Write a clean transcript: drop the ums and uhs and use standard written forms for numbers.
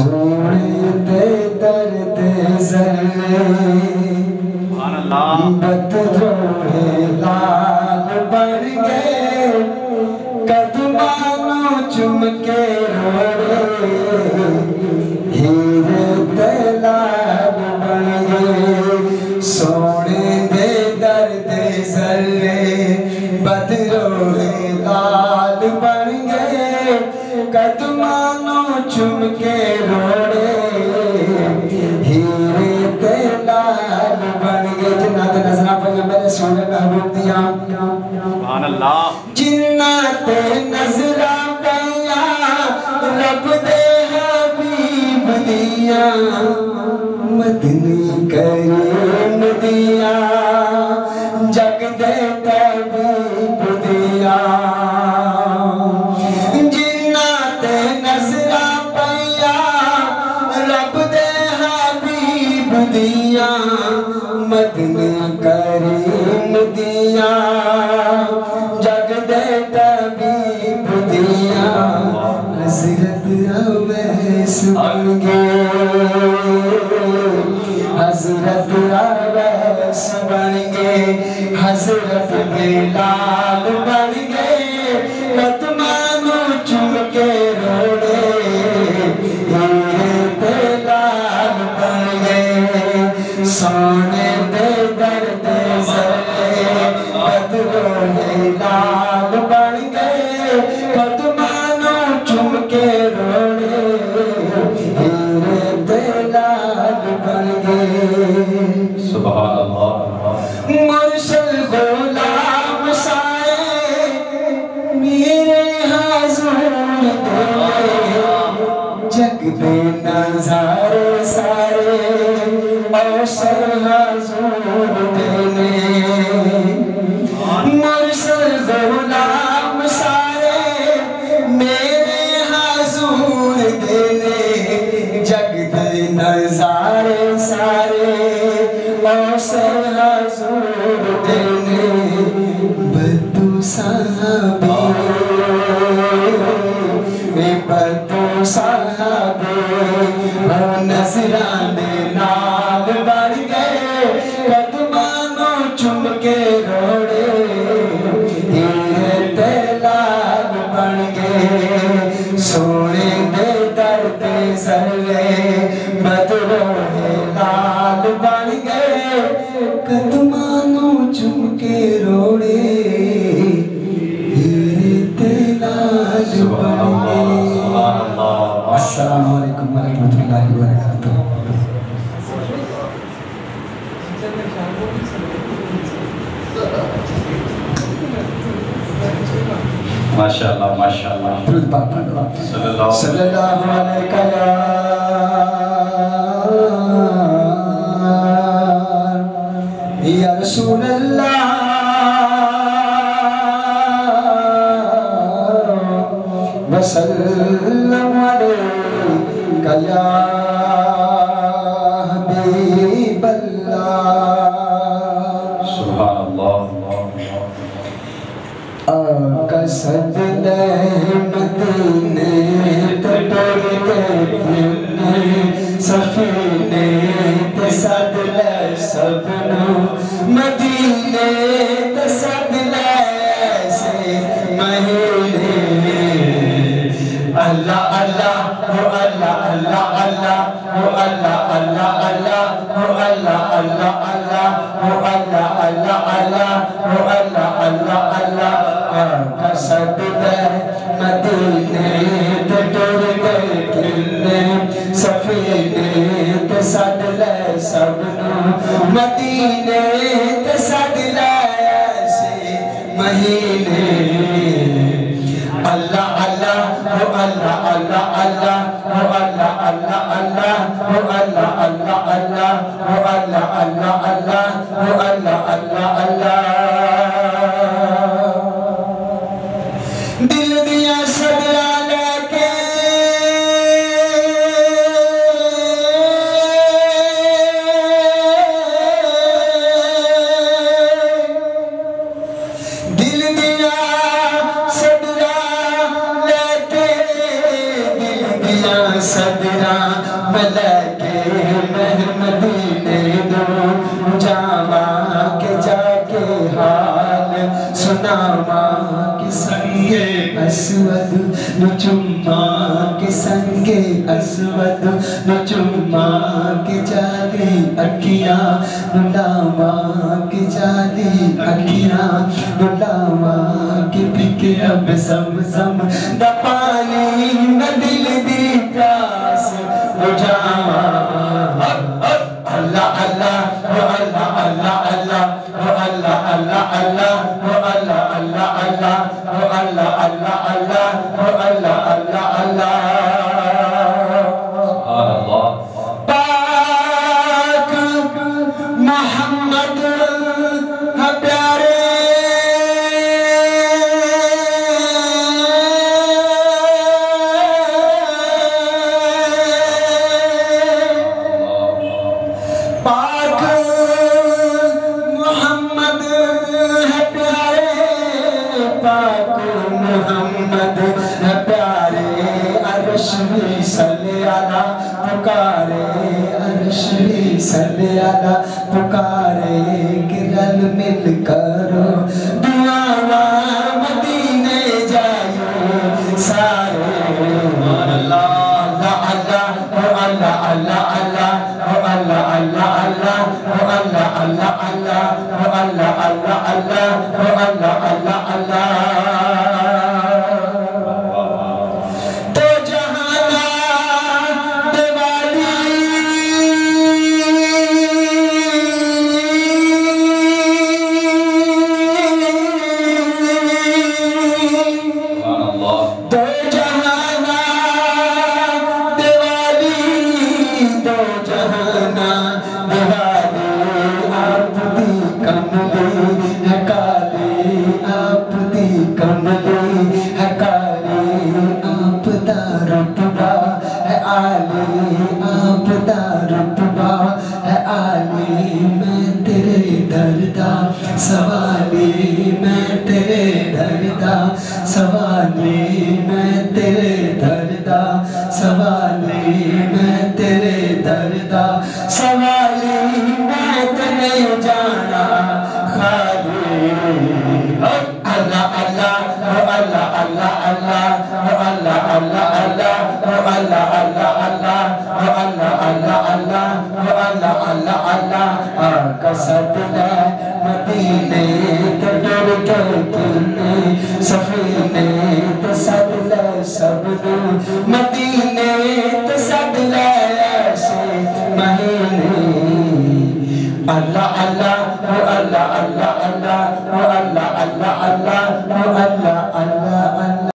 سونے دے درد ذرے بدروہے لال بن گئے قدمانوں چم کے روڑے ہیرے تے لال بن گئے سونے دے درد ذرے بدروہے لال بن گئے قدمانوں چم کے روڑے ہیرے تے لال بن گئے جنات نظرہ پہ میرے سونے محبوب دیا سبحان اللہ جنات نظرہ پہ رب دے حبیب دیا مدنی کریم دیا جگ دے طبیب دیا جنات نظرہ پہ رب دے حبیب دیا مدنی کریم دیا جگ دے طبیب دیا حضرت اویس بن گئے حضرت اویس بن گئے حضرت بلال بن گئے قدمانوں چم کے روڑے ہیرے تے لال بن گئے سونے دے درد ذرے بدروہے لال بن گئے قدمانوں چم کے روڑے ہیرے تے لال بن گئے سبحان اللہ مرسل غلام سائے میرے حضور دے جگ دے نظارے سارے اوسر حضور دینے مرسل غلام سارے میرے حضور دینے جگ دے نظارے سارے اوسر حضور دینے بدو صحابی بدو صحابی نظران نال بڑھ گئے قدمانوں چم کے روڑے ہیرے تے لال بن گئے سونے دے درد ذرے بدروہے لال بن گئے قدمانوں چم کے روڑے ہیرے تے لال بن گئے السلام علیکم ورحمۃ اللہ وبرکاتہ ماشاءاللہ ماشاءاللہ درود پاک پڑھو صلی اللہ علیہ یا رسول اللہ وسلم علیکہ یا حبیب اللہ سبحان اللہ آقا سجدہ مدینے تٹور کے سفینے تسد لے سبنو مدینے تسد لے سے مہینے اللہ اللہ ہو اللہ اللہ اللہ ہو اللہ اللہ اللہ ہو اللہ اللہ اللہ ہو اللہ اللہ اللہ ہو اللہ اللہ اللہ آقا سجدہ مدینے تٹور کے کلے سفینے تسد لے سبنو مدینے تسد لے سے مہینے اللہ اللہ ہو اللہ اللہ اللہ ہو اللہ اللہ اللہ ہو اللہ اللہ اللہ ہو اللہ اللہ اللہ ہو اللہ اللہ اللہ دل دیا صدرہ لے کے دل دیا صدرہ لے کے جانا میں لے کے مدینے دوں جاواں کے جا کے حال سناواں کے سنگے اسود نو چماں کے سنگے اسود نو چماں کے جالی اکھیاں نو لاواں کے جالی اکھیاں نو لاواں کے پکے اب زمزم دا پانی نہ دل دی پیاس بجھاواں اللہ اللہ اللہ اللہ اللہ اللہ اللہ اللہ اللہ اللہ اللہ اللہ اللہ اللہ اللہ اللہ پاک محمد ہے پیارے پاک محمد ہے پیارے پاک محمد ہے پیارے عرش بھی صلی علی پکارے عرش بھی صلی علی پکارے کہ رل مل کرو دعا مدینے جائیے سارے اللہ اللہ اللہ اللہ اللہ اللہ اللہ اللہ اللہ اللہ اللہ اللہ اللہ اللہ اللہ اللہ تو جہانا دیوالی تو جہانا دیوالی تو جہانا دیوالی آپ دی کملی ہے کالی آپ دی کملی ہے کالی آپ دا رتبہ ہے عالی آپ دا رتبہ ہے عالی میں تیرے دردہ سوالی میں تیرے دردہ سوالی میں تیرے دردہ سوالی میں تیرے دردہ سوالی میں تیرے جانا خالی اللہ اللہ اللہ اللہ اللہ اللہ اللہ اللہ اللہ اللہ اللہ اللہ اللہ اللہ اللہ اللہ آقا صدلہ مدینے تڈر کلکنے سفینے تصدلہ سبنو مدینے تصدلہ ایسے مہینے اللہ اللہ اللہ اللہ اللہ اللہ اللہ اللہ اللہ اللہ